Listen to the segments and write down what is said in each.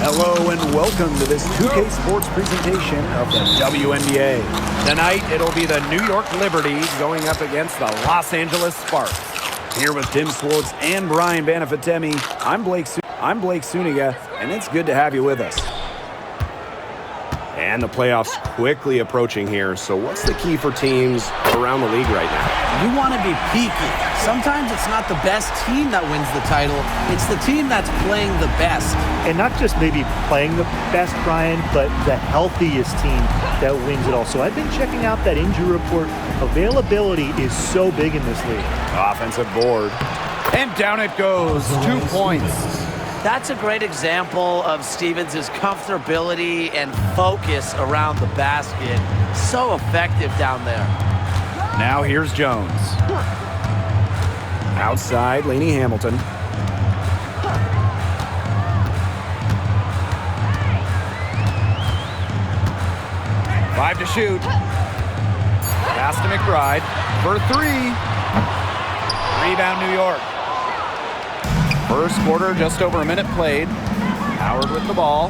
Hello and welcome to this 2K Sports presentation of the WNBA. Tonight, it'll be the New York Liberty going up against the Los Angeles Sparks. Here with Tim Swartz and Brian Banafitemi, I'm Blake Suniga, and it's good to have you with us. And the playoffs quickly approaching here. So what's the key for teams around the league right now? You want to be peaky. Sometimes it's not the best team that wins the title. It's the team that's playing the best. And not just maybe playing the best, Brian, but the healthiest team that wins it all. So I've been checking out that injury report. Availability is so big in this league. Offensive board. And down it goes. 2 points. That's a great example of Stevens' comfortability and focus around the basket. So effective down there. Now here's Jones. Outside, Lainey Hamilton. Five to shoot. Pass to McBride for three. Rebound, New York. First quarter, just over a minute played. Howard with the ball.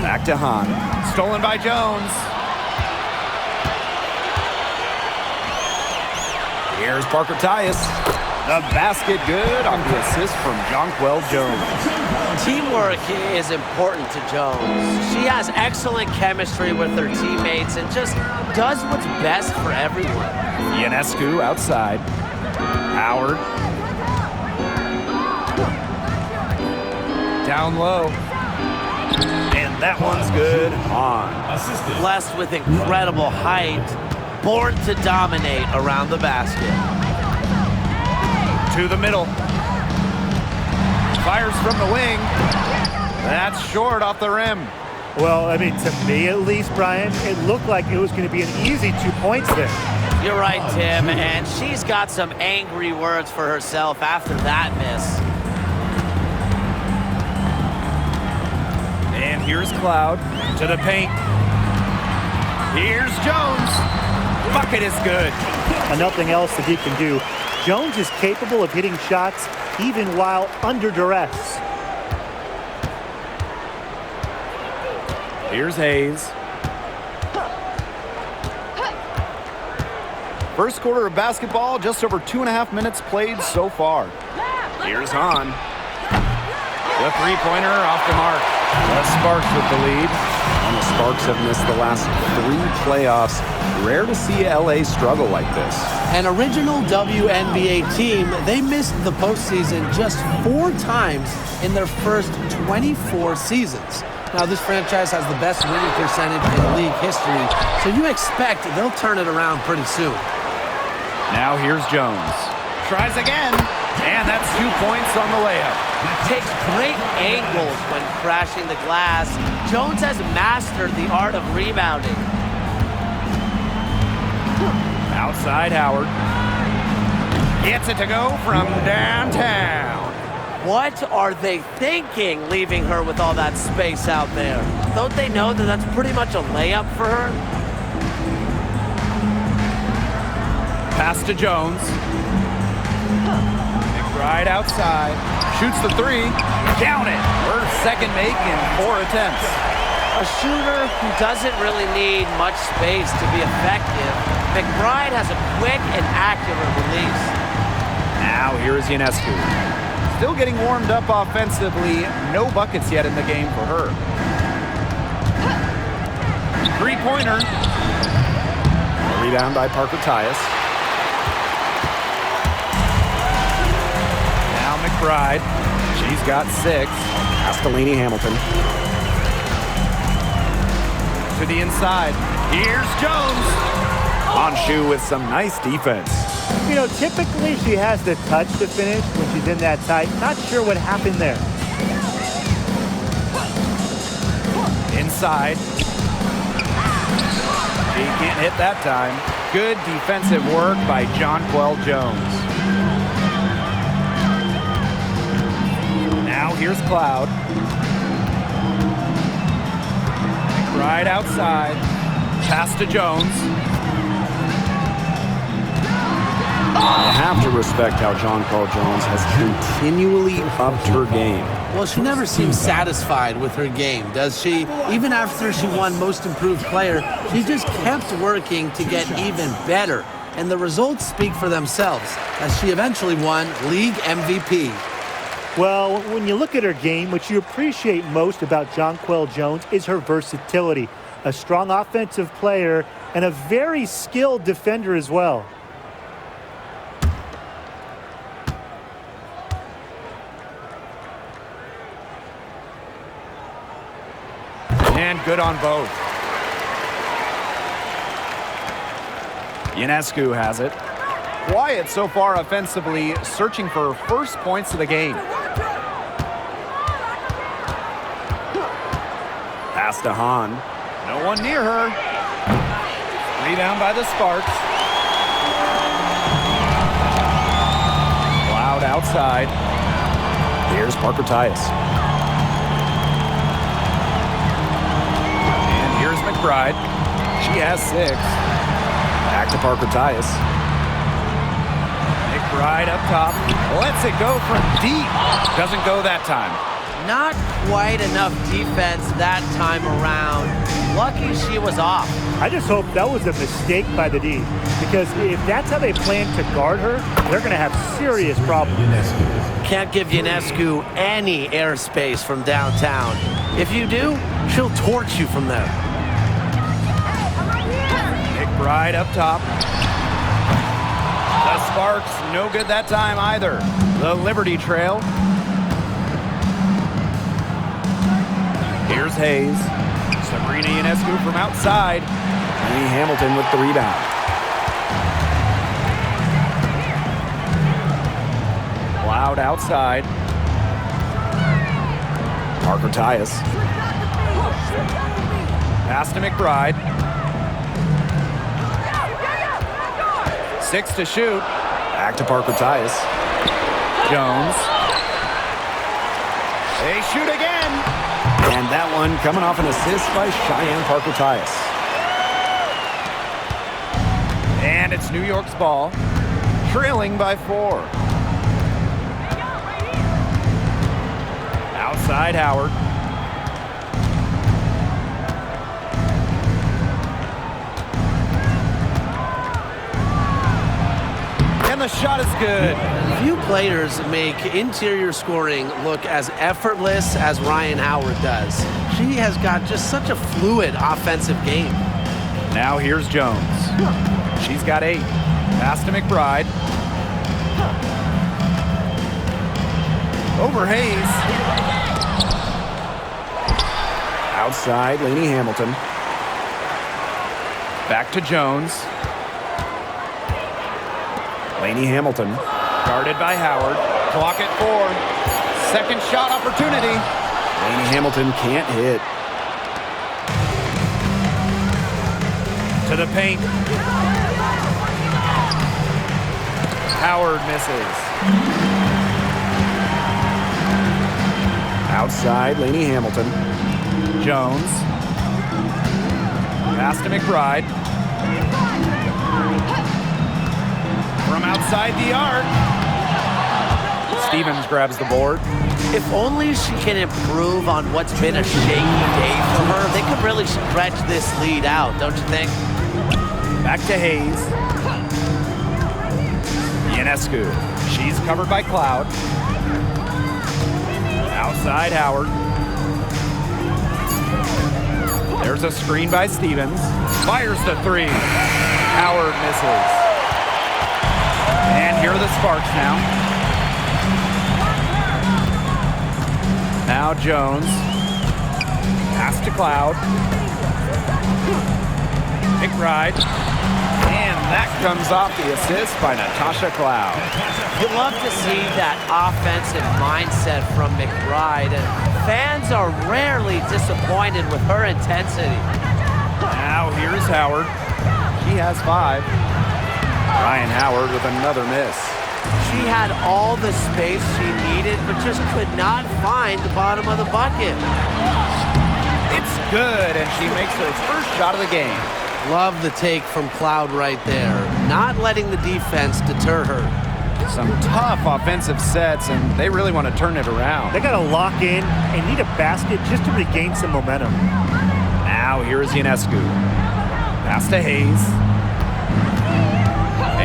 Back to Hahn. Stolen by Jones. Here's Parker Tyus. The basket good on the assist from Jonquel Jones. Teamwork is important to Jones. She has excellent chemistry with her teammates and just does what's best for everyone. Ionescu outside. Howard. Down low. And that one's good on. Blessed with incredible height. Born to dominate around the basket. To the middle. Fires from the wing. That's short off the rim. Well, I mean, to me at least, Brian, it looked like it was going to be an easy 2 points there. You're right, Tim, and she's got some angry words for herself after that miss. And here's Cloud to the paint. Here's Jones. Bucket is good. And nothing else that he can do. Jones is capable of hitting shots even while under duress. Here's Hayes. First quarter of basketball, just over 2.5 minutes played so far. Here's Hahn. The three-pointer off the mark. The Sparks with the lead. And the Sparks have missed the last 3 playoffs. Rare to see LA struggle like this. An original WNBA team, they missed the postseason just 4 times in their first 24 seasons. Now, this franchise has the best winning percentage in league history, so you expect they'll turn it around pretty soon. Now here's Jones. Tries again, and that's 2 points on the layup. Takes great angles when crashing the glass. Jones has mastered the art of rebounding. Outside Howard. Gets it to go from downtown. What are they thinking, leaving her with all that space out there? Don't they know that that's pretty much a layup for her? Pass to Jones. McBride outside. Shoots the three. Down it. Her second make in 4 attempts. A shooter who doesn't really need much space to be effective. McBride has a quick and accurate release. Now here is Ionescu. Still getting warmed up offensively. No buckets yet in the game for her. Three-pointer. Rebound by Parker Tyus. Now McBride. She's got 6. Pass to Lainey Hamilton. To the inside. Here's Jones. On shoe with some nice defense. You know, typically she has the touch to finish when she's in that tight. Not sure what happened there. Inside. She can't hit that time. Good defensive work by Jonquel Jones. Now here's Cloud. McBride outside. Pass to Jones. You have to respect how Jonquel Jones has continually upped her game. Well, she never seems satisfied with her game, does she? Even after she won Most Improved Player, she just kept working to get even better. And the results speak for themselves, as she eventually won League MVP. Well, when you look at her game, what you appreciate most about Jonquel Jones is her versatility. A strong offensive player and a very skilled defender as well. And good on both. Ionescu has it. Quiet so far offensively, searching for first points of the game. Pass to Hahn. No one near her. Rebound by the Sparks. Loud outside. Here's Parker Tyus. And here's McBride. She has 6. Back to Parker Tyus. McBride up top. Lets it go from deep. Doesn't go that time. Not quite enough defense that time around. Lucky she was off. I just hope that was a mistake by the D, because if that's how they plan to guard her, they're going to have serious problems. Can't give Ionescu any airspace from downtown. If you do, she'll torch you from there. McBride up top. The Sparks, no good that time either. The Liberty trail. Here's Hayes. Sabrina Ionescu from outside. Lainey Hamilton with the rebound. Loud outside. Parker Tyus. Pass to McBride. 6 to shoot. Back to Parker Tyus. Jones. They shoot again. And that one coming off an assist by Cheyenne Parker Tyus. And it's New York's ball. Trailing by 4. Outside Howard. And the shot is good. Few players make interior scoring look as effortless as Ryan Howard does. She has got just such a fluid offensive game. Now here's Jones. She's got 8. Pass to McBride. Over Hayes. Outside, Lainey Hamilton. Back to Jones. Lainey Hamilton. Guarded by Howard. Clock at 4. Second shot opportunity. Lainey Hamilton can't hit. To the paint. Howard misses. Outside, Lainey Hamilton. Jones. Pass to McBride. From outside the arc. Stevens grabs the board. If only she can improve on what's been a shaky day for her, they could really stretch this lead out, don't you think? Back to Hayes. Ionescu. She's covered by Cloud. Outside Howard. There's a screen by Stevens. Fires the 3. Howard misses. And here are the Sparks now. Now Jones. Pass to Cloud. McBride. And that comes off the assist by Natasha Cloud. You love to see that offensive mindset from McBride, and fans are rarely disappointed with her intensity. Now here's Howard. She has 5. Ryan Howard with another miss. She had all the space she needed, but just could not find the bottom of the bucket. It's good, and she makes her first shot of the game. Love the take from Cloud right there. Not letting the defense deter her. Some tough offensive sets, and they really want to turn it around. They got to lock in and need a basket just to regain some momentum. Now here's Ionescu. Pass to Hayes.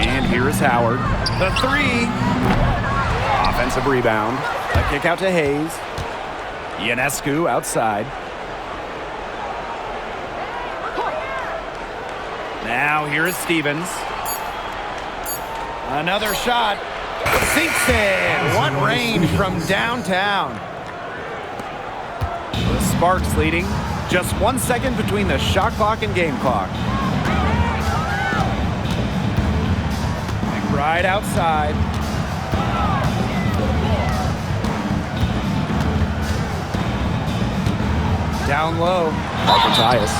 And here is Howard. The three. Offensive rebound. A kick out to Hayes. Ionescu outside. Now here is Stevens. Another shot. Sinks in. What range from downtown. The Sparks leading. Just 1 second between the shot clock and game clock. Right outside. Down low. Arpentius.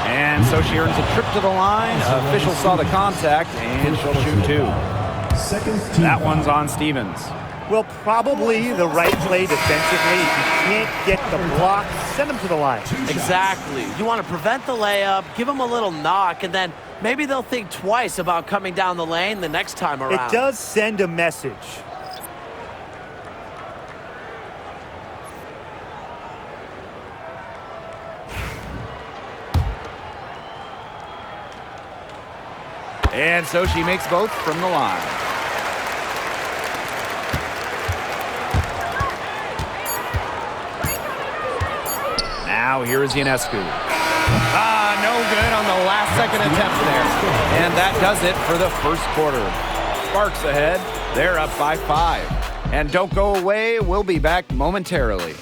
And so she earns a trip to the line. Official saw the contact, and she'll shoot two. That one's on Stevens. Well, probably the right play defensively. If you can't get the block, send them to the line. Exactly. You want to prevent the layup, give them a little knock, and then maybe they'll think twice about coming down the lane the next time around. It does send a message. And so she makes both from the line. Now here is Ionescu. No good on the last second attempt there. And that does it for the first quarter. Sparks ahead. They're up by 5. And don't go away. We'll be back momentarily.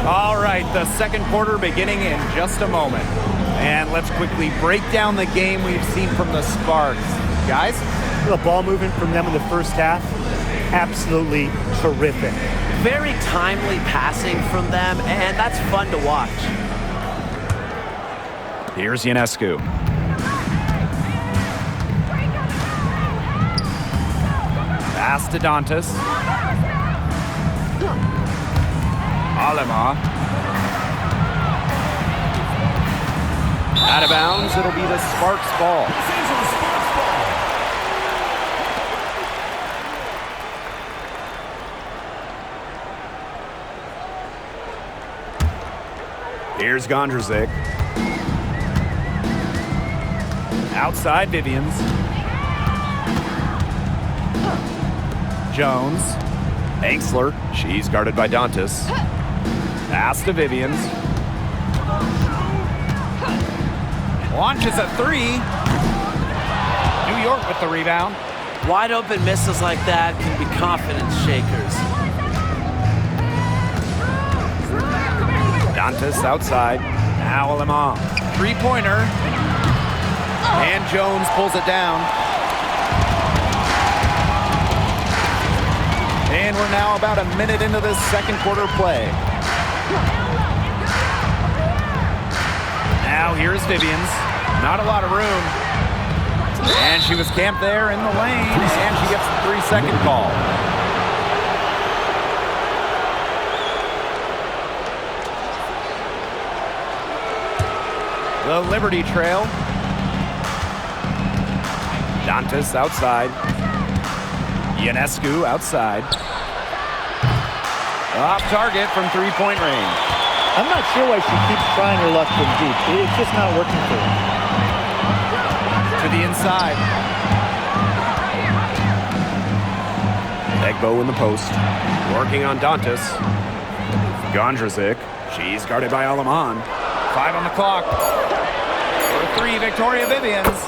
All right, the second quarter beginning in just a moment. And let's quickly break down the game we've seen from the Sparks. Guys? The ball movement from them in the first half, absolutely terrific. Very timely passing from them, and that's fun to watch. Here's Ionescu. Pass to Dantas. Alema. Out of bounds, it'll be the Sparks ball. Here's Gondrzik. Outside Vivians. Jones. Angsler. She's guarded by Dantas. Pass to Vivians. Launches a three. New York with the rebound. Wide open misses like that can be confidence shakers. Dantas outside. Now Alema. Three-pointer. And Jones pulls it down. And we're now about a minute into this second quarter play. Now here's Vivians. Not a lot of room. And she was camped there in the lane, and she gets the 3-second call. The Liberty trail. Dantas outside. Ionescu outside. Off target from three-point range. I'm not sure why she keeps trying her luck from deep. It's just not working for her. To the inside. Egbo in the post. Working on Dantas. Gondrzik. She's guarded by Aleman. 5 on the clock. For 3, Victoria Vivians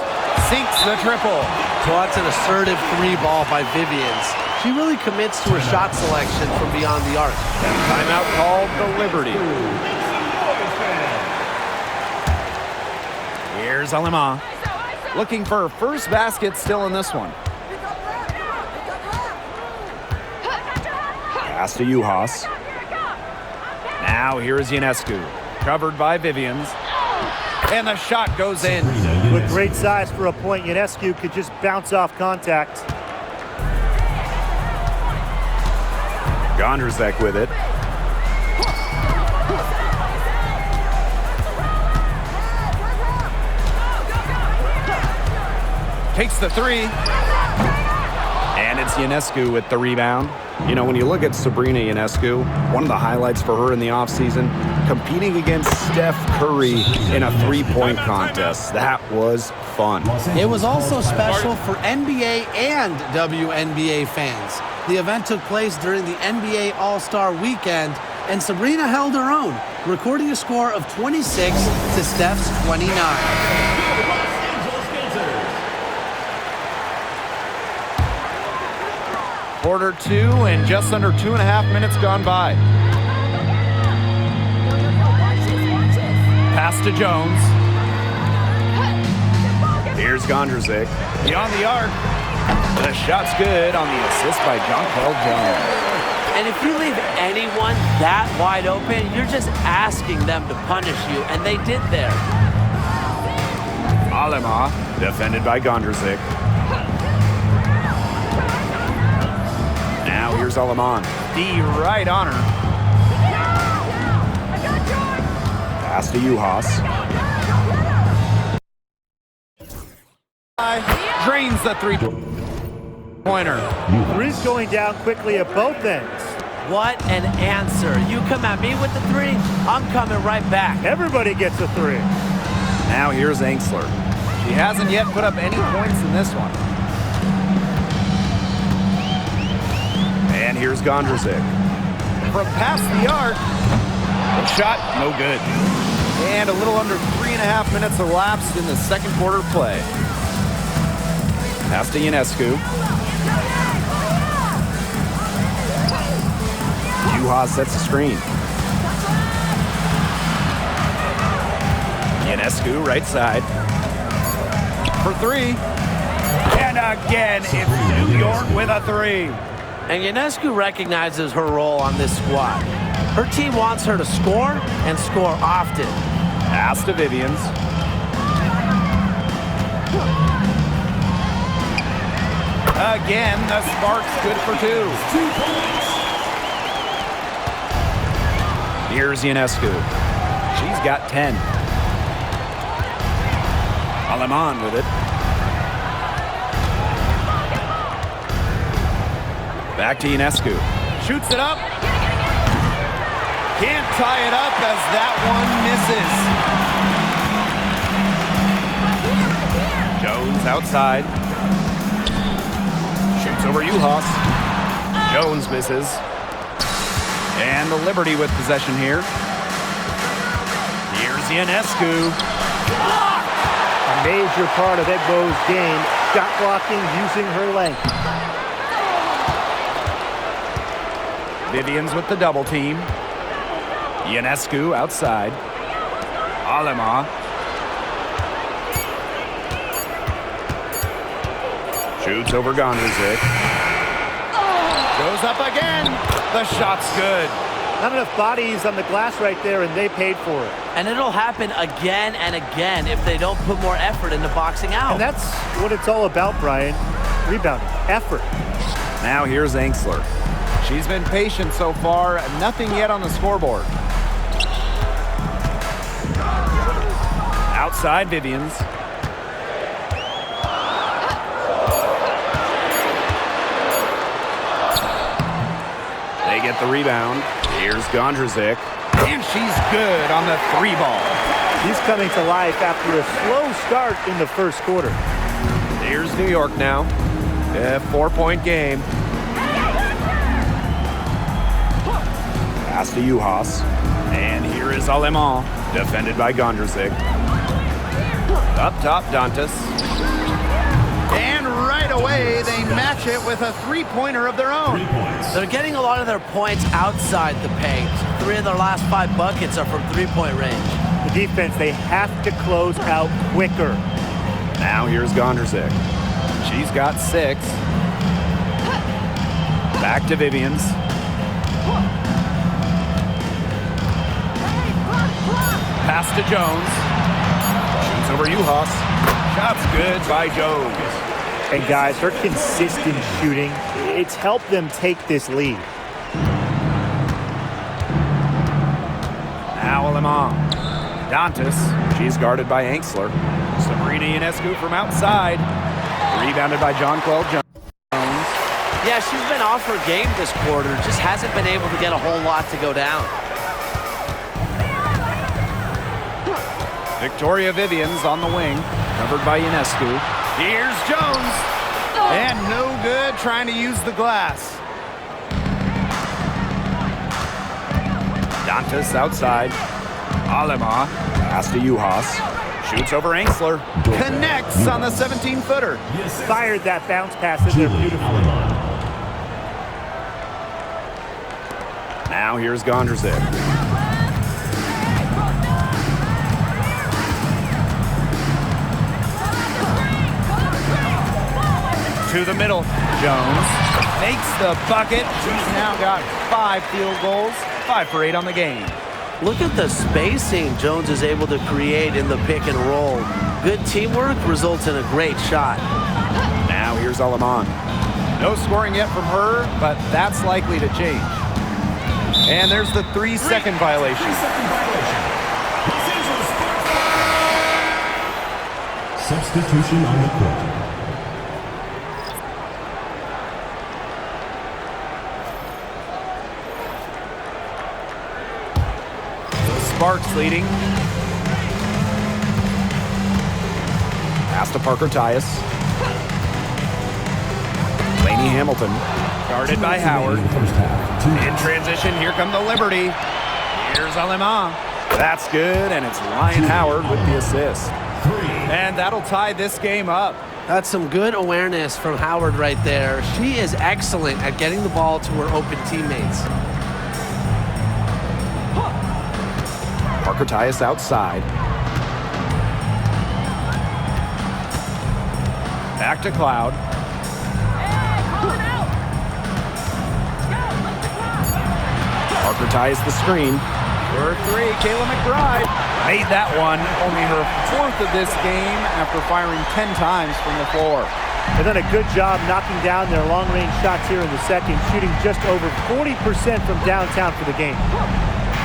sinks the triple. Well, that's an assertive 3 ball by Vivians. She really commits to her shot selection from beyond the arc. Timeout called the Liberty. Here's Alema. Looking for her first basket still in this one. Pass to Juhas. Now here's Ionescu. Covered by Vivians. And the shot goes in. With great size for a point, Ionescu could just bounce off contact. Gondrzek with it. Takes the three. And it's Ionescu with the rebound. You know, when you look at Sabrina Ionescu, one of the highlights for her in the offseason, competing against Steph Curry in a three-point contest. That was fun. It was also special for NBA and WNBA fans. The event took place during the NBA All-Star Weekend, and Sabrina held her own, recording a score of 26 to Steph's 29. Quarter two and just under 2.5 minutes gone by. Pass to Jones. Here's Gondrzek. Beyond the arc. The shot's good on the assist by Jonquel Jones. And if you leave anyone that wide open, you're just asking them to punish you, and they did there. Alema, defended by Gondrzek. Now here's Aleman. D right on her. Pass to Juhas. Drains the three-pointer. Three's going down quickly at both ends. What an answer. You come at me with the three, I'm coming right back. Everybody gets a three. Now here's Angsler. She hasn't yet put up any points in this one. And here's Gondrzek. From past the arc, the shot, no good. And a little under 3.5 minutes elapsed in the second quarter play. Pass to Ionescu. Juhas sets the screen. Ionescu, right side. For three. And again, it's New York with a three. And Ionescu recognizes her role on this squad. Her team wants her to score and score often. Pass to Vivians. Again, the Sparks good for two. Here's Ionescu. She's got 10. Aleman with it. Back to Ionescu. Shoots it up. Can't tie it up as that one misses. Jones outside. Shoots over Juhas. Jones misses. And the Liberty with possession here. Here's Ionescu. A major part of Egbo's game, shot blocking using her length. Vivians with the double team. Ionescu outside. Alema. Shoots over Gondrzek. Goes up again. The shot's good. Not enough bodies on the glass right there, and they paid for it. And it'll happen again and again if they don't put more effort into boxing out. And that's what it's all about, Brian. Rebounding, effort. Now here's Angsler. She's been patient so far. Nothing yet on the scoreboard. Outside Vivians. They get the rebound. Here's Gondrzek. And she's good on the three ball. He's coming to life after a slow start in the first quarter. Here's New York now. A 4-point game. Pass to Juhas. And here is Aleman. Defended by Gondrzek. Up top, Dantas. And right away, they match it with a three-pointer of their own. They're getting a lot of their points outside the paint. 3 of their last 5 buckets are from three-point range. The defense, they have to close out quicker. Now here's Gondrzek. She's got 6. Back to Vivians. Pass to Jones. Shoots over Juhas. Shot's good by Jones. And guys, her consistent shooting, it's helped them take this lead. Aleman. Dantas, she's guarded by Angsler. Sabrina Ionescu from outside. Rebounded by Jonquel Jones. Yeah, she's been off her game this quarter. Just hasn't been able to get a whole lot to go down. Victoria Vivian's on the wing, covered by Ionescu. Here's Jones. And no good trying to use the glass. Dantas outside. Alema. Pass to Juhas. Shoots over Angsler. Connects on the 17-footer. Fired that bounce pass in there beautifully. Now here's Gondrzic. To the middle. Jones makes the bucket. She's now got 5 field goals. 5 for 8 on the game. Look at the spacing Jones is able to create in the pick and roll. Good teamwork results in a great shot. Now here's Aleman. No scoring yet from her, but that's likely to change. And there's the 3-second violation. Substitution on the court. Sparks leading. Pass to Parker Tyus. Lainey Hamilton. Guarded by Howard. In transition, here come the Liberty. Here's Aleman. That's good, and it's Ryan Howard with the assist. And that'll tie this game up. That's some good awareness from Howard right there. She is excellent at getting the ball to her open teammates. Parker Tyus outside. Back to Cloud. Parker Tyus the screen. For 3, Kayla McBride made that one. Only her 4th of this game after firing 10 times from the floor. They've done a good job knocking down their long-range shots here in the second, shooting just over 40% from downtown for the game.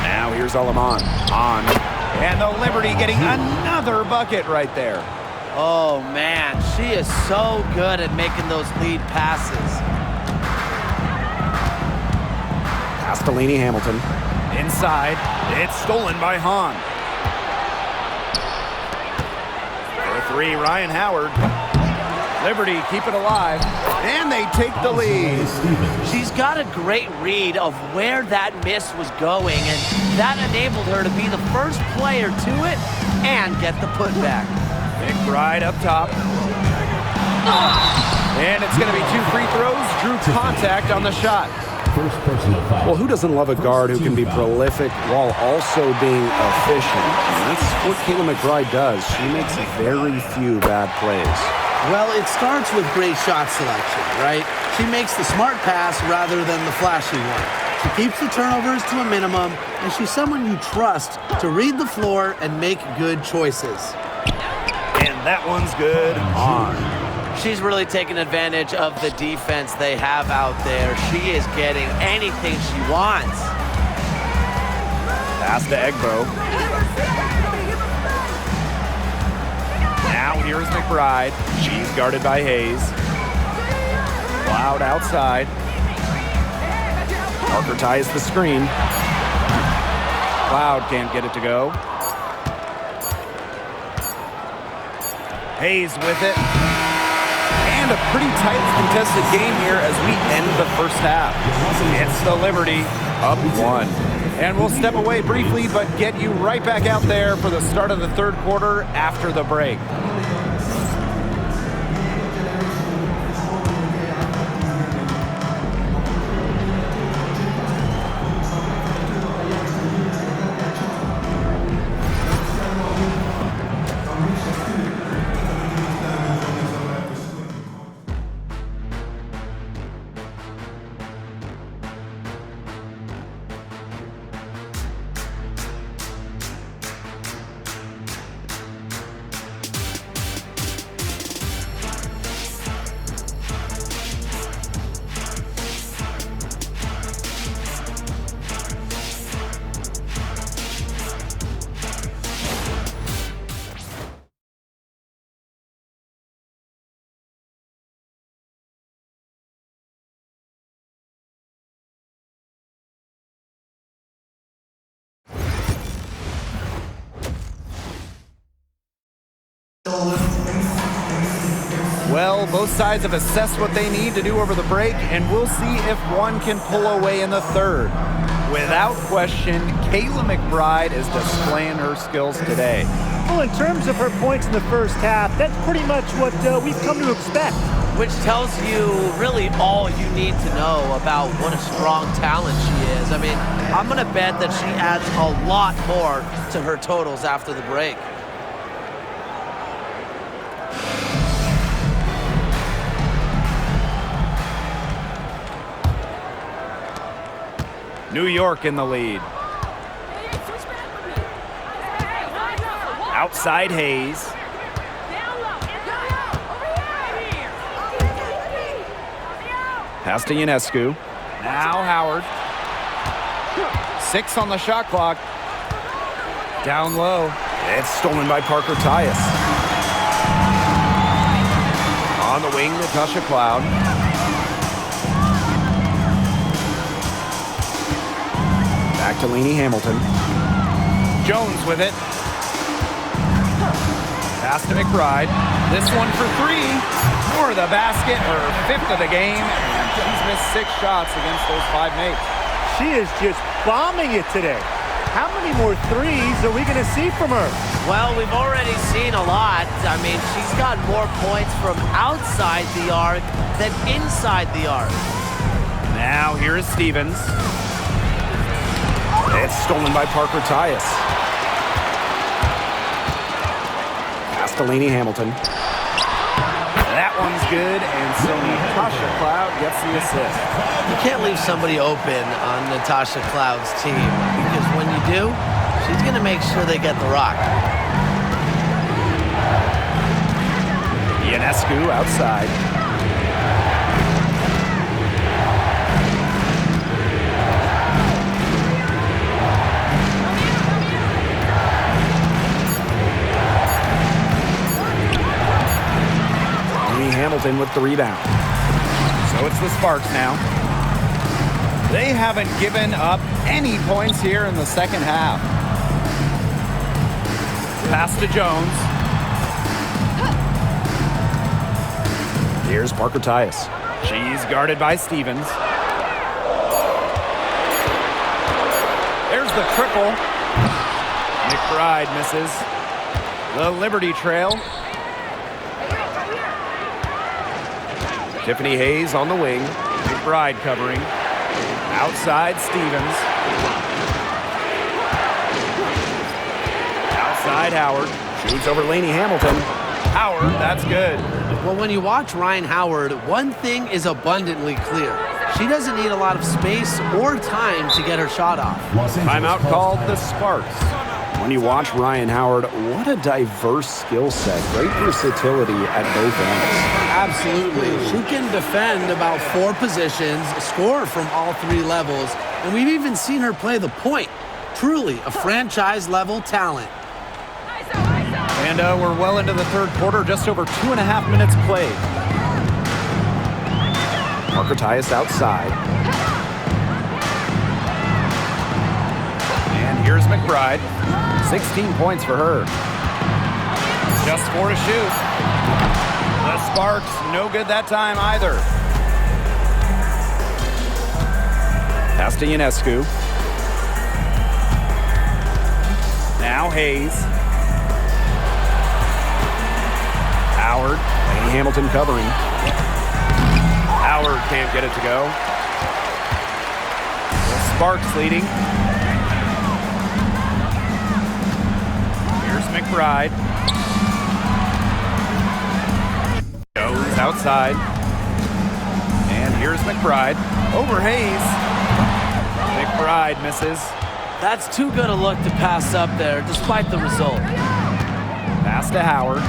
Now here's Aleman on. And the Liberty getting another bucket right there. Oh, man, she is so good at making those lead passes. Pass to Lainey Hamilton. Inside. It's stolen by Hahn. For 3, Ryan Howard. Liberty keep it alive. And they take the lead. She's got a great read of where that miss was going, and that enabled her to be the first player to it and get the putback. McBride up top. And it's going to be 2 free throws. Drew contact on the shot. First personal foul. Well, who doesn't love a guard who can be prolific while also being efficient? And that's what Kayla McBride does. She makes very few bad plays. Well, it starts with great shot selection, right? She makes the smart pass rather than the flashy one. She keeps the turnovers to a minimum, and she's someone you trust to read the floor and make good choices. And that one's good on. She's really taking advantage of the defense they have out there. She is getting anything she wants. Pass to Egbo. Now here's McBride. She's guarded by Hayes. Cloud outside. Parker ties the screen. Cloud can't get it to go. Hayes with it. And a pretty tightly contested game here as we end the first half. It's the Liberty up 1. And we'll step away briefly, but get you right back out there for the start of the third quarter after the break. Well, both sides have assessed what they need to do over the break, and we'll see if one can pull away in the third. Without question, Kayla McBride is displaying her skills today. Well, in terms of her points in the first half, that's pretty much what we've come to expect. Which tells you really all you need to know about what a strong talent she is. I mean, I'm going to bet that she adds a lot more to her totals after the break. New York in the lead. Outside Hayes. Pass to Ionescu. Now Howard. 6 on the shot clock. Down low. It's stolen by Parker Tyus. On the wing, Natasha Cloud. Back to Lainey Hamilton. Jones with it. Pass to McBride. This one for 3. For the basket, her 5th of the game. And she's missed 6 shots against those 5 mates. She is just bombing it today. How many more threes are we going to see from her? Well, we've already seen a lot. I mean, she's got more points from outside the arc than inside the arc. Now here is Stevens. It's stolen by Parker Tyus. Pass to Lainey Hamilton. That one's good, and so Natasha Cloud gets the assist. You can't leave somebody open on Natasha Cloud's team, because when you do, she's going to make sure they get the rock. Ionescu outside. Hamilton with the rebound. So it's the Sparks now. They haven't given up any points here in the second half. Pass to Jones. Here's Parker Tyus. She's guarded by Stevens. There's the triple. McBride misses. The Liberty trail. Tiffany Hayes on the wing. McBride covering. Outside Stevens. Outside Howard. Shoots over Lainey Hamilton. Howard, that's good. Well, when you watch Ryan Howard, one thing is abundantly clear. She doesn't need a lot of space or time to get her shot off. Timeout called the Sparks. When you watch Ryan Howard, what a diverse skill set. Great versatility at both ends. Absolutely. She can defend about 4 positions, score from all 3 levels, and we've even seen her play the point. Truly a franchise-level talent. And we're well into the third quarter, just over 2.5 minutes played. Parker Tyus outside. And here's McBride. 16 points for her. Just 4 to shoot. The Sparks, no good that time either. Pass to Ionescu. Now Hayes. Howard. Lainey Hamilton covering. Howard can't get it to go. The Sparks leading. Here's McBride. Jones outside. And here's McBride. Over Hayes. McBride misses. That's too good a look to pass up there, despite the result. Pass to Howard.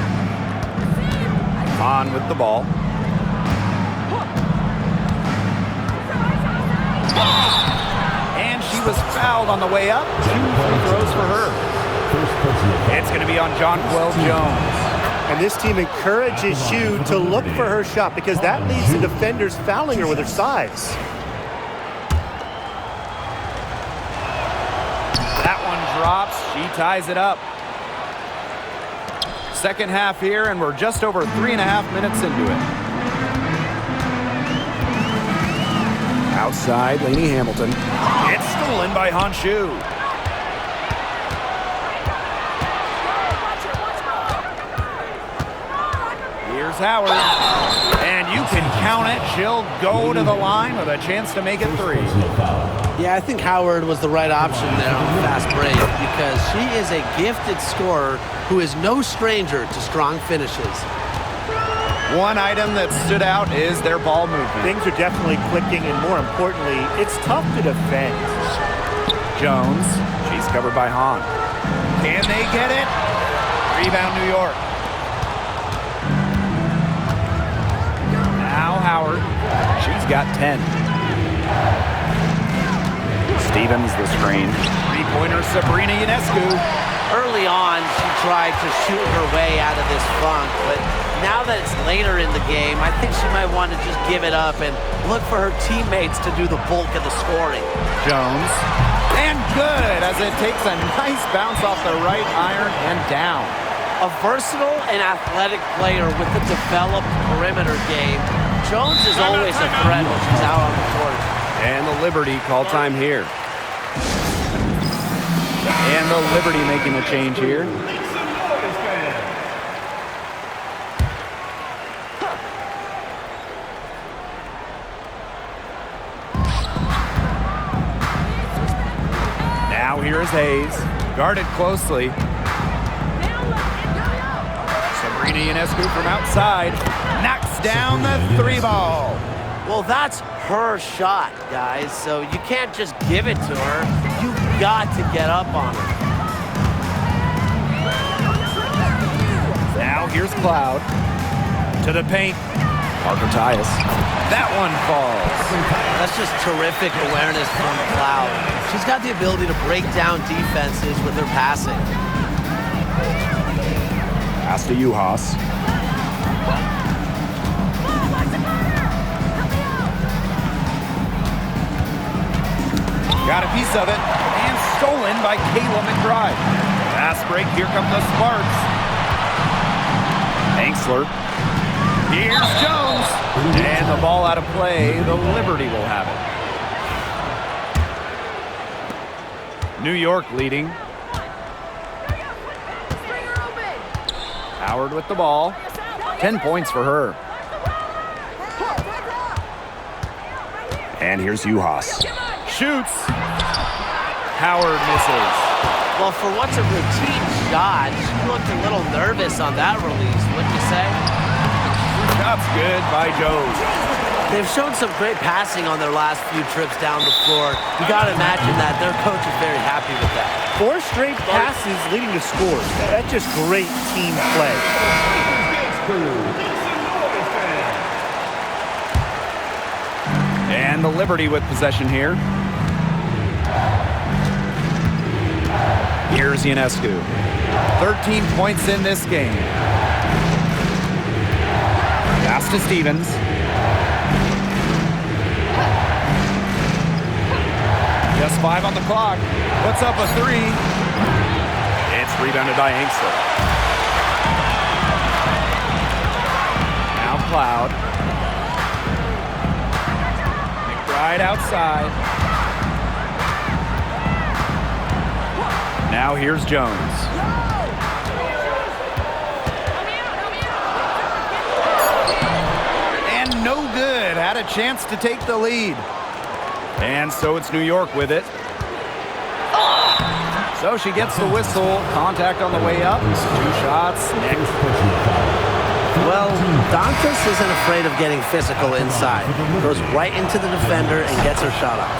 On with the ball. And she was fouled on the way up. 2 free throws for her. It's going to be on Jonquel Jones. And this team encourages you to look for her shot because that leads to defenders fouling her with her size. That one drops. She ties it up. second half here, and we're just over 3.5 minutes into it. Outside, Lainey Hamilton. It's stolen by Honshu. Here's Howard. And you can count it. She'll go to the line with a chance to make it 3. Yeah, I think Howard was the right option there on the fast break because she is a gifted scorer who is no stranger to strong finishes. One item that stood out is their ball movement. Things are definitely clicking, and more importantly, it's tough to defend. Jones. She's covered by Hahn. Can they get it? Rebound, New York. Now Howard. She's got 10. Stevens the screen. Three-pointer Sabrina Ionescu. Early on, she tried to shoot her way out of this funk, but now that it's later in the game, I think she might want to just give it up and look for her teammates to do the bulk of the scoring. Jones. And good, as it takes a nice bounce off the right iron and down. A versatile and athletic player with a developed perimeter game. Jones is always a threat when she's out on the court. And the Liberty call time here. And the Liberty making a change here. Now here is Hayes. Guarded closely. Sabrina Ionescu from outside. Knocks down the 3-ball. Well, that's her shot, guys, so you can't just give it to her. You've got to get up on her. Now here's Cloud. To the paint. Parker Tyus. That one falls. That's just terrific awareness from Cloud. She's got the ability to break down defenses with her passing. Pass to Uhas. Got a piece of it, and stolen by Kayla McBride. Fast break, here come the Sparks. Angsler. Here's Jones. And the ball out of play, the Liberty will have it. New York leading. Howard with the ball. 10 points for her. And here's Uhas. Shoots. Howard misses. Well, for what's a routine shot, she looked a little nervous on that release, wouldn't you say? Shot's good by Jones. They've shown some great passing on their last few trips down the floor. You got to imagine that their coach is very happy with that. 4 straight passes leading to scores. That's just great team play. And the Liberty with possession here. Here's Ionescu. 13 points in this game. Pass to Stevens. Just 5 on the clock. Puts up a 3. It's rebounded by Angsler. Now Cloud. McBride outside. Now here's Jones. And no good. Had a chance to take the lead. And so it's New York with it. So she gets the whistle. Contact on the way up. 2 shots. Next. Well, Dantas isn't afraid of getting physical inside. Goes right into the defender and gets her shot off.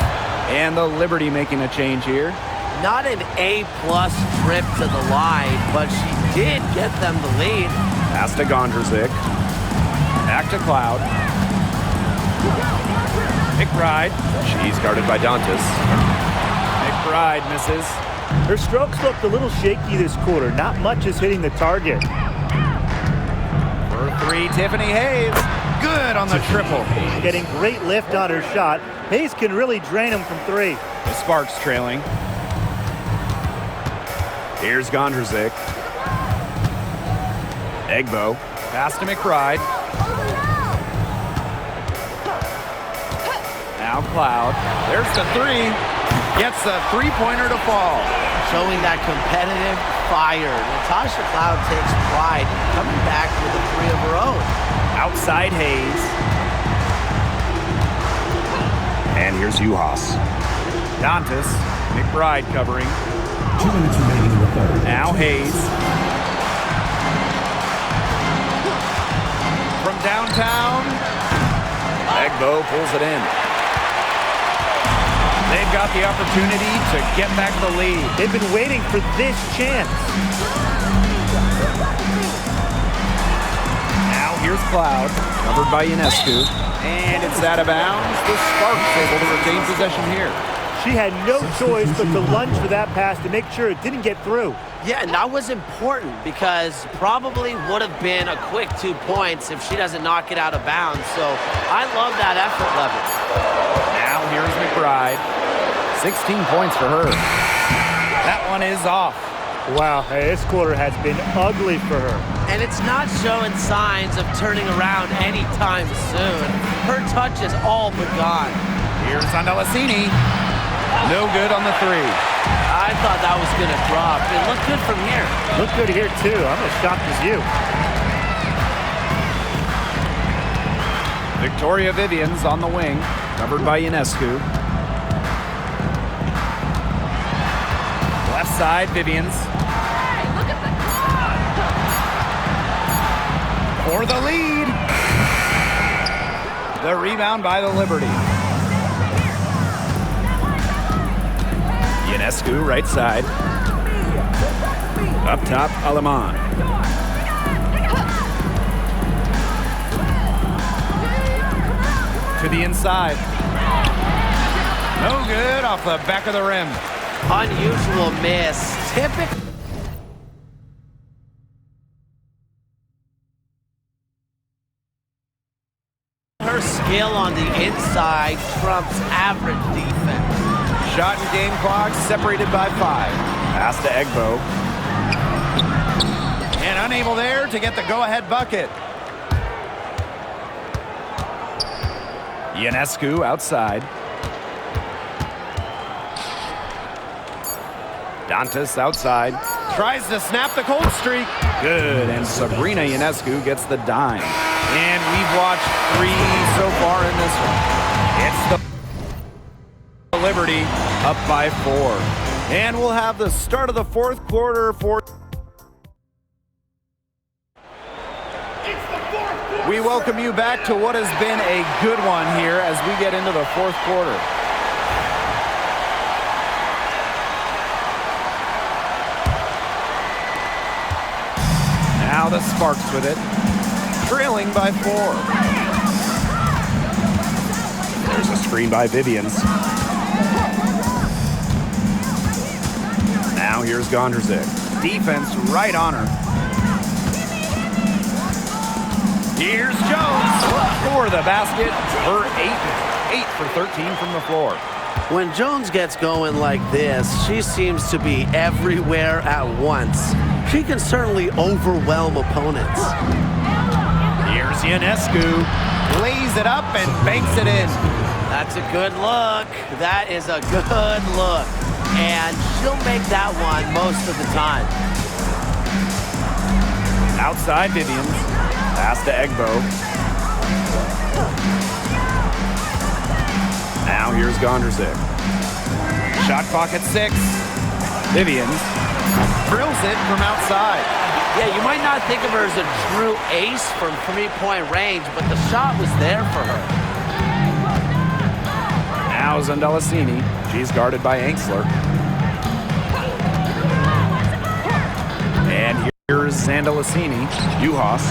And the Liberty making a change here. Not an A-plus trip to the line, but she did get them the lead. Pass to Gondrzik. Back to Cloud. McBride. She's guarded by Dantas. McBride misses. Her strokes looked a little shaky this quarter. Not much is hitting the target. For 3, Tiffany Hayes. Good on the triple. Getting great lift on her shot. Hayes can really drain them from 3. The Sparks trailing. Here's Gondrzik. Egbo. Pass to McBride. Now Cloud. There's the three. Gets the three-pointer to fall. Showing that competitive fire. Natasha Cloud takes pride in coming back with a three of her own. Outside Hayes. And here's Uhas. Dantas. McBride covering. 2 minutes remaining in the third. Now Hayes. From downtown. Egbo pulls it in. They've got the opportunity to get back the lead. They've been waiting for this chance. Now here's Cloud, covered by Ionescu. And it's out of bounds. The Sparks able to retain possession here. She had no choice but to lunge for that pass to make sure it didn't get through. Yeah, and that was important because probably would have been a quick 2 points if she doesn't knock it out of bounds. So I love that effort level. Now here's McBride. 16 points for her. That one is off. Wow, hey, this quarter has been ugly for her. And it's not showing signs of turning around anytime soon. Her touch is all but gone. Here's Andalassini. No good on the three. I thought that was going to drop. It looked good from here. Looked good here, too. I'm as shocked as you. Victoria Vivian's on the wing, covered by Ionescu. Left side, Vivian's. For the lead. The rebound by the Liberty. Ionescu, right side. Up top, Aleman. To the inside. No good, off the back of the rim. Unusual miss. Typical. Her skill on the inside trumps average defense. Shot and game clock separated by 5. Pass to Egbo. And unable there to get the go-ahead bucket. Ionescu outside. Dantas outside. Tries to snap the cold streak. Good, and Sabrina Ionescu gets the dime. And we've watched 3 so far in this one. It's the Liberty up by 4. And we'll have the start of the fourth quarter for... We welcome you back to what has been a good one here as we get into the fourth quarter. Now the Sparks with it, trailing by 4. There's a screen by Vivians. Now here's Gondrzik. Defense right on her. Here's Jones for the basket. Her 8 for 13 from the floor. When Jones gets going like this, she seems to be everywhere at once. She can certainly overwhelm opponents. Here's Ionescu. Lays it up and banks it in. That's a good look. That is a good look. And she'll make that one most of the time. Outside Vivians. Pass to Egbo. Now here's Gondrzik. Shot clock at 6. Vivians. Drills it from outside. Yeah, you might not think of her as a true ace from three-point range, but the shot was there for her. Now Zandalassini. She's guarded by Angsler. And here's Zandalassini. Uhas.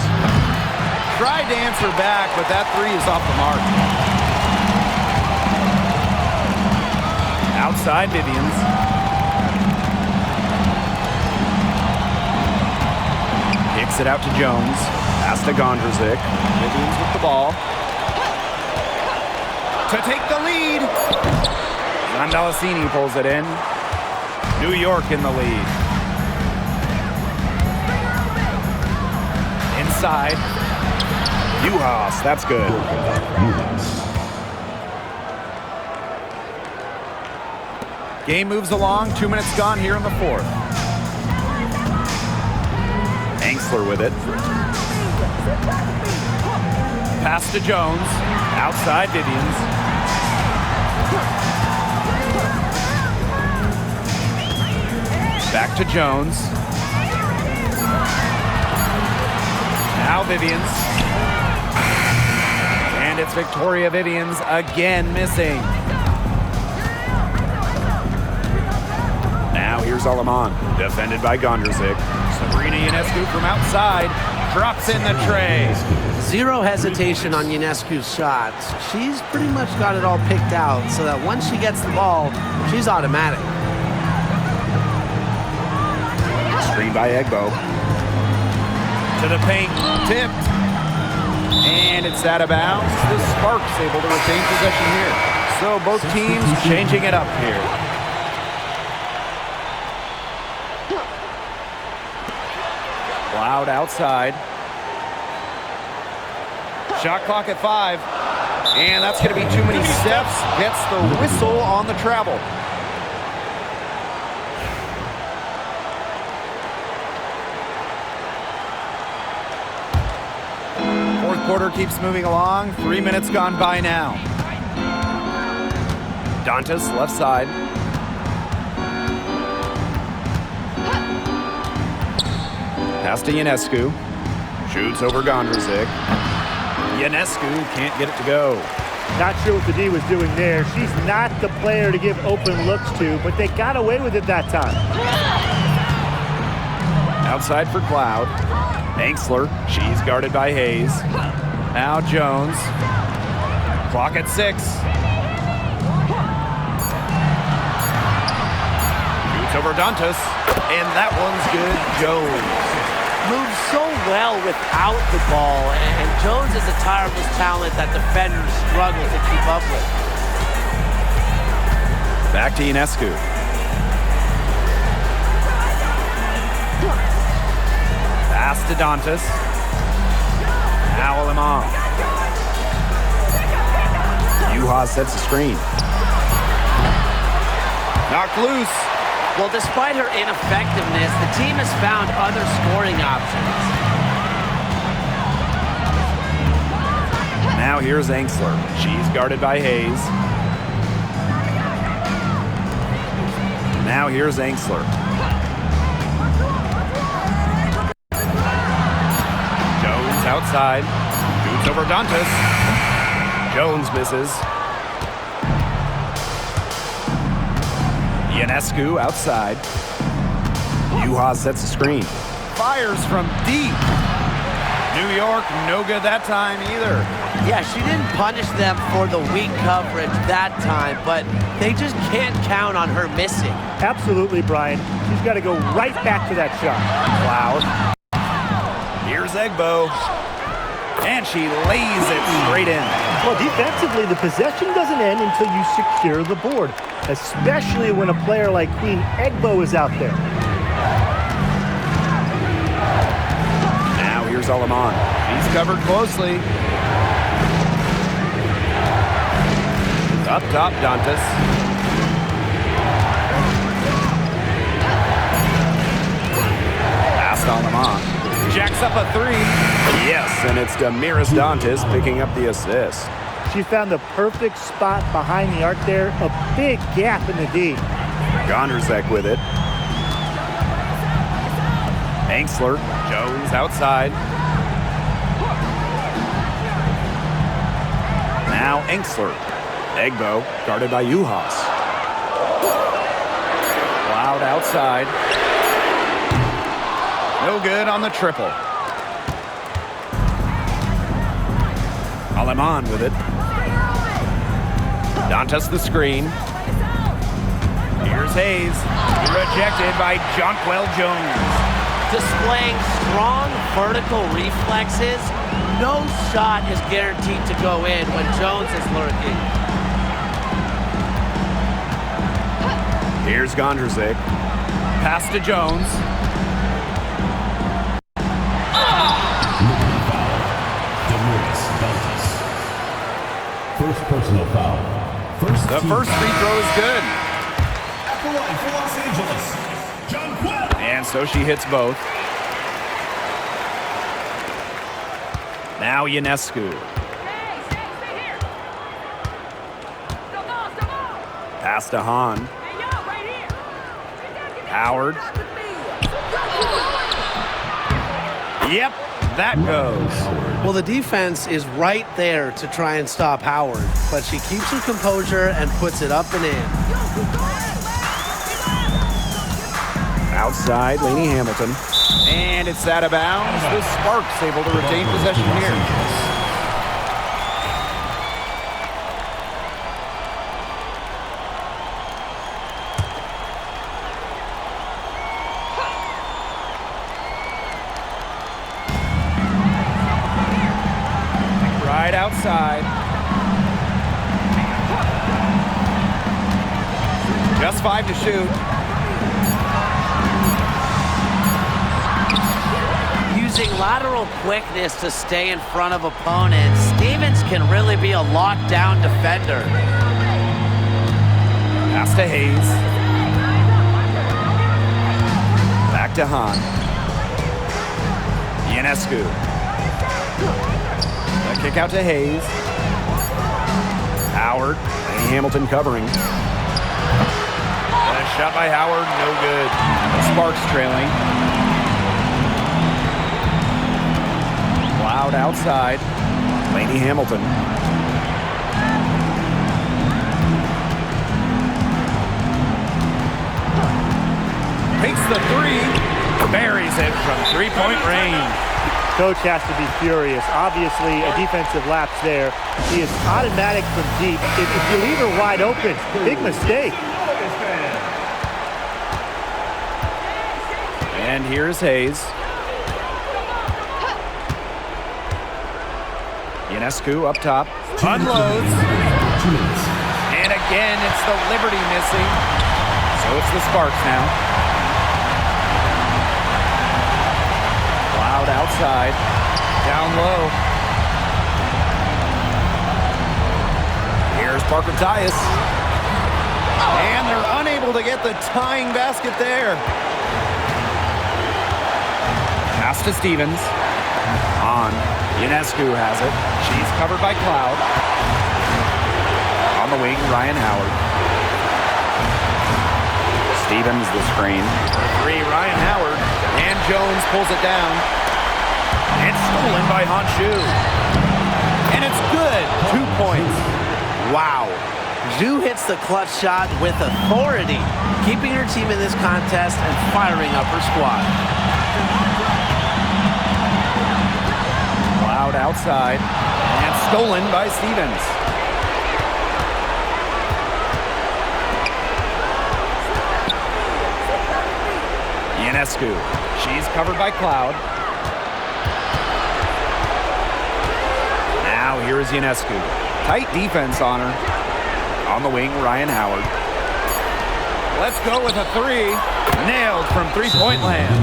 Tried to answer back, but that 3 is off the mark. Outside Vivians. Kicks it out to Jones. Pass to Gondrzik. Vivians with the ball. To take the lead. Zandalassini pulls it in. New York in the lead. outside. Uhas, that's good. Game moves along. 2 minutes gone here in the fourth. Angsler with it. Pass to Jones. Outside Vivians. Back to Jones. Now Vivians. And it's Victoria Vivians again missing. Now here's Aleman, defended by Gondrzik. Sabrina Ionescu from outside, drops in the tray. Zero hesitation on Ionescu's shots. She's pretty much got it all picked out so that once she gets the ball, she's automatic. Screen by Egbo. To the paint, tipped. And it's out of bounds. The Sparks able to retain possession here. So both teams changing it up here. Loud outside. Shot clock at 5. And that's going to be too many steps. Gets the whistle on the travel. Fourth quarter keeps moving along. 3 minutes gone by now. Dantas left side. Pass to Ionescu. Shoots over Gondrzik. Ionescu can't get it to go. Not sure what the D was doing there. She's not the player to give open looks to, but they got away with it that time. Outside for Cloud. Angsler. She's guarded by Hayes. Now Jones. Clock at 6. Shoots over Dantas. And that one's good. Jones. Moves so well without the ball, and Jones is a tireless talent that defenders struggle to keep up with. Back to Ionescu. Pass to Dantas. Now Aleman. Uhas sets the screen. Knocked loose. Well, despite her ineffectiveness, the team has found other scoring options. Now here's Angsler. She's guarded by Hayes. Now here's Angsler. Jones outside. Shoots over Dantas. Jones misses. Ionescu outside. Uhas sets the screen. Fires from deep. New York, no good that time either. Yeah, she didn't punish them for the weak coverage that time, but they just can't count on her missing. Absolutely, Brian. She's got to go right back to that shot. Cloud. Here's Egbo. And she lays it straight in. Well, defensively, the possession doesn't end until you secure the board, especially when a player like Queen Egbo is out there. Now here's Aleman. He's covered closely. Up top, Dantas. Pass to Aleman. Jacks up a 3. Yes, and it's Damiris Dantas picking up the assist. She found the perfect spot behind the arc there, a big gap in the D. Gondrzik with it. Angsler. Jones outside. Now Angsler. Egbo guarded by Uhas. Cloud outside. No good on the triple. Aleman with it. Dantas the screen. Here's Hayes. Rejected by Jonquel Jones. Displaying strong vertical reflexes, no shot is guaranteed to go in when Jones is lurking. Here's Gondrzik. Pass to Jones. first personal foul. The first free throw is good. At the line for Los Angeles, Jonquel. And so she hits both. Now Ionescu. Pass to Hahn. Howard. Yep, that goes. Well, the defense is right there to try and stop Howard, but she keeps her composure and puts it up and in. Outside, Lainey Hamilton. And it's out of bounds. The Sparks able to retain possession here. Right outside. Just 5 to shoot. Using lateral quickness to stay in front of opponents, Stevens can really be a lockdown defender. Pass to Hayes. Back to Hahn. Ionescu. A kick out to Hayes. Howard. Lainey Hamilton covering. And a shot by Howard, no good. Sparks trailing. Loud outside. Lainey Hamilton. Takes the three. Buries it from three-point range. Coach has to be furious. Obviously, a defensive lapse there. He is automatic from deep. If you leave her wide open, big mistake. And here's Hayes. Ionescu up top. Unloads. And again, it's the Liberty missing. So it's the Sparks now. Loud outside. Down low. Here's Parker Tyus. And they're unable to get the tying basket there. Pass to Stevens. On. Ionescu has it. She's covered by Cloud. On the wing, Ryan Howard. Stevens the screen. Three, Ryan Howard. And Jones pulls it down. It's stolen by Honshu. And it's good. 2 points. Wow. Zhu hits the clutch shot with authority, keeping her team in this contest and firing up her squad. Loud outside. And stolen by Stevens. Ionescu. She's covered by Cloud. Now here is Ionescu. Tight defense on her. On the wing, Ryan Howard. Let's go with a three. Nailed from three-point land.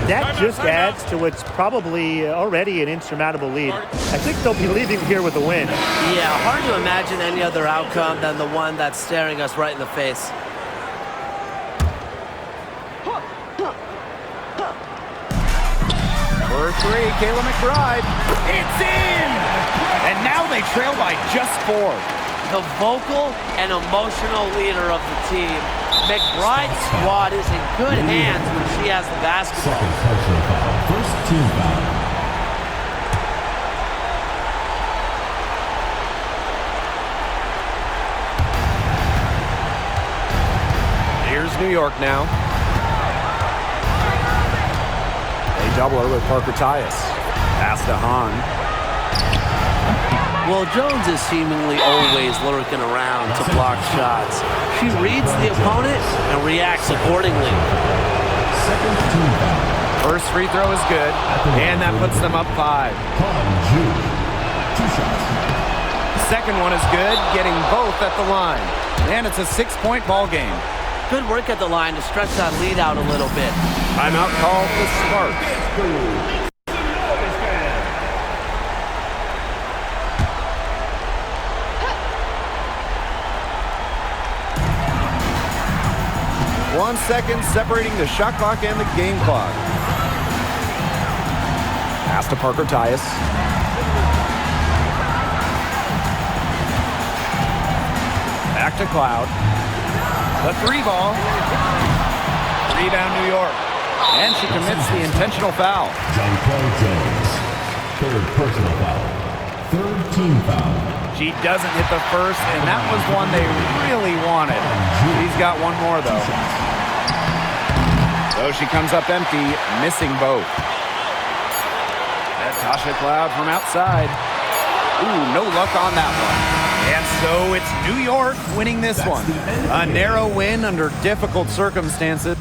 That just adds to what's probably already an insurmountable lead. I think they'll be leaving here with a win. Yeah, hard to imagine any other outcome than the one that's staring us right in the face. For three, Kayla McBride. It's in! And now they trail by just 4. The vocal and emotional leader of the team, McBride's squad is in good hands when she has the basketball. Second personal foul. First team foul. Here's New York now. They double her with Parker Tyus. Pass to Hahn. Well, Jones is seemingly always lurking around to block shots. She reads the opponent and reacts accordingly. Second team foul. First free throw is good, and that puts them up 5. Colin Jude. 2 shots. Second one is good, getting both at the line. And it's a 6-point ball game. Good work at the line to stretch that lead out a little bit. Timeout called the Sparks. 1 second separating the shot clock and the game clock. Pass to Parker Tyus. Back to Cloud. The 3 ball. Rebound New York. And she commits the intentional foul. Jonquel Jones. Third personal foul. Third team foul. She doesn't hit the first, and that was one they really wanted. She's got one more, though. So she comes up empty, missing both. Natasha Cloud from outside. Ooh, no luck on that one. And so it's New York winning this one. A narrow win under difficult circumstances.